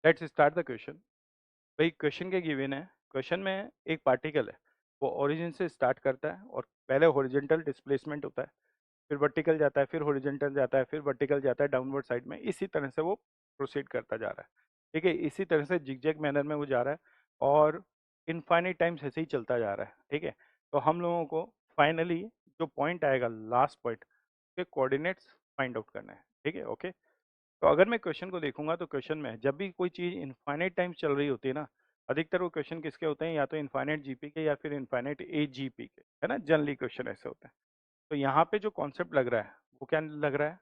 Let's start the question. भाई question के given है। क्वेश्चन में एक पार्टिकल है, वो ओरिजिन से स्टार्ट करता है और पहले हॉरिजॉन्टल डिस्प्लेसमेंट होता है, फिर वर्टिकल जाता है, फिर हॉरिजॉन्टल जाता है, फिर वर्टिकल जाता है डाउनवर्ड साइड में। इसी तरह से वो प्रोसीड करता जा रहा है। ठीक है, इसी तरह से जिगजैग मैनर में वो जा रहा है और इनफाइनाइट टाइम्स ऐसे ही चलता जा रहा है। ठीक है, तो हम लोगों को फाइनली जो पॉइंट आएगा, लास्ट पॉइंट के कोऑर्डिनेट्स फाइंड आउट करना है। ठीक है, ओके। तो अगर मैं क्वेश्चन को देखूंगा तो क्वेश्चन में जब भी कोई चीज़ इनफाइनाइट टाइम्स चल रही होती है ना, अधिकतर वो क्वेश्चन किसके होते हैं, या तो इनफाइनाइट जीपी के या फिर इनफाइनाइट ए जीपी के, है ना। जनरली क्वेश्चन ऐसे होते हैं। तो यहाँ पे जो कॉन्सेप्ट लग रहा है वो क्या लग रहा है?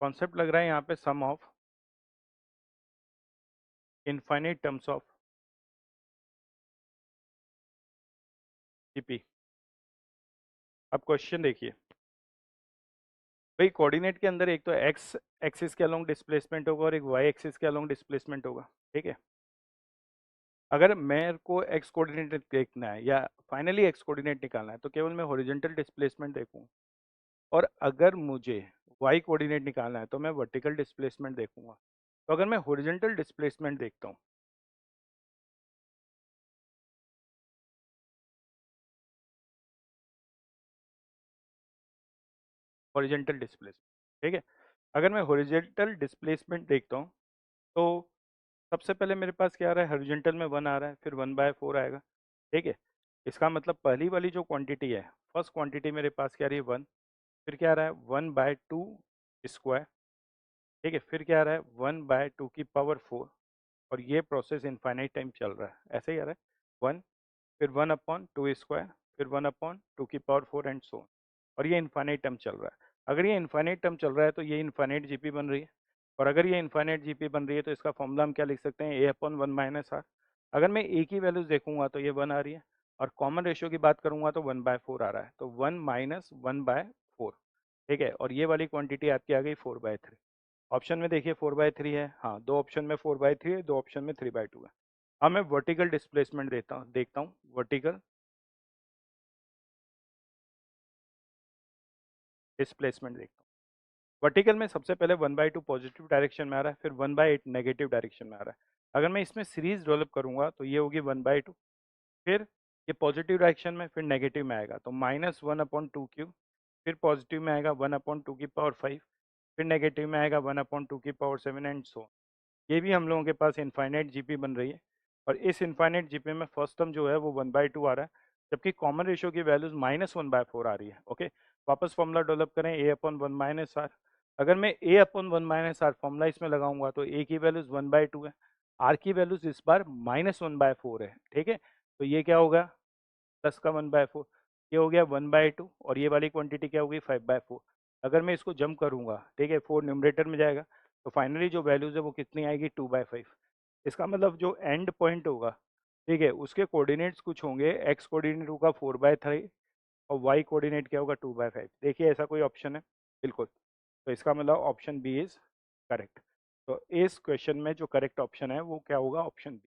कॉन्सेप्ट लग रहा है यहाँ पे sum of infinite terms of GP. अब क्वेश्चन देखिए भाई, कोऑर्डिनेट के अंदर एक तो एक्स एक्सिस के अलोंग डिस्प्लेसमेंट होगा और एक वाई एक्सिस के अलोंग डिस्प्लेसमेंट होगा। ठीक है, अगर मेरे को एक्स कोऑर्डिनेट देखना है या फाइनली एक्स कोऑर्डिनेट निकालना है तो केवल मैं हॉरिजॉन्टल डिस्प्लेसमेंट देखूँ, और अगर मुझे वाई कोऑर्डिनेट निकालना है तो मैं वर्टिकल डिस्प्लेसमेंट देखूंगा। तो अगर मैं हॉरिजॉन्टल डिस्प्लेसमेंट देखता हूँ, हॉरिजॉन्टल डिस्प्लेसमेंट, ठीक है, अगर मैं हॉरिजॉन्टल डिस्प्लेसमेंट देखता हूँ तो सबसे पहले मेरे पास क्या आ रहा है, हॉरिजॉन्टल में 1 आ रहा है, फिर 1/4 आएगा। ठीक है, इसका मतलब पहली वाली जो क्वांटिटी है, फर्स्ट क्वांटिटी मेरे पास क्या आ रही है 1, फिर क्या आ रहा है 1/2 स्क्वायर। ठीक है, फिर क्या आ रहा है 1/2 की पावर 4, और ये प्रोसेस इनफाइनाइट टाइम चल रहा है, ऐसे ही आ रहा है 1, फिर 1/2 स्क्वायर, फिर 1/2 की पावर 4 एंड सो। और ये इनफाइनाइट टर्म चल रहा है। अगर ये इनफाइनाइट टर्म चल रहा है तो ये इनफाइनाइट जीपी बन रही है, और अगर ये इनफाइनाइट जीपी बन रही है तो इसका फॉर्मूला हम क्या लिख सकते हैं, a/1 - r। अगर मैं ए की वैल्यूज देखूंगा तो ये 1 आ रही है, और कॉमन रेशियो की बात करूंगा तो 1/4 आ रहा है, तो 1 - 1/4। ठीक है, और ये वाली क्वांटिटी आपकी आ गई 4/3। ऑप्शन में देखिए 4/3 है, हाँ, दो ऑप्शन में 4/3 है, दो ऑप्शन में 3/2 है। अब मैं वर्टिकल डिस्प्लेसमेंट देखता हूँ वर्टिकल डिस्प्लेसमेंट देखता हूँ। वर्टिकल में सबसे पहले 1/2 पॉजिटिव डायरेक्शन में आ रहा है, फिर 1/8 नेगेटिव डायरेक्शन में आ रहा है। अगर मैं इसमें सीरीज डेवलप करूंगा तो ये होगी 1/2, फिर ये पॉजिटिव डायरेक्शन में, फिर नेगेटिव में आएगा तो -1/2 क्यूब, फिर पॉजिटिव में आएगा 1/2 की पावर 5, फिर नेगेटिव में आएगा 1/2 की पावर 7 एंड सो। ये भी हम लोगों के पास इनफाइनाइट जीपी बन रही है, और इस इनफाइनाइट जीपी में फर्स्ट टर्म जो है वो 1/2 आ रहा है, जबकि कॉमन रेशियो की वैल्यूज -1/4 आ रही है। ओके, वापस फॉर्मूला डेवलप करें, a/1 - r। अगर मैं a/1 - r फॉर्मूला इसमें लगाऊंगा तो a की वैल्यूज 1/2 है, r की वैल्यूज इस बार -1/4 है। ठीक है, तो ये क्या होगा, प्लस का 1/4, ये हो गया 1/2, और ये वाली क्वांटिटी क्या होगी 5/4। अगर मैं इसको जम करूंगा, ठीक है, 4 न्यूमरेटर में जाएगा, तो फाइनली जो वैल्यूज है वो कितनी आएगी 2/5। इसका मतलब जो एंड पॉइंट होगा, ठीक है, उसके कोऑर्डिनेट्स कुछ होंगे, एक्स कोऑर्डिनेट होगा 4/3 और वाई कोऑर्डिनेट क्या होगा 2/5। देखिए ऐसा कोई ऑप्शन है, बिल्कुल। तो इसका मतलब ऑप्शन बी इज करेक्ट। तो इस क्वेश्चन में जो करेक्ट ऑप्शन है वो क्या होगा, ऑप्शन बी।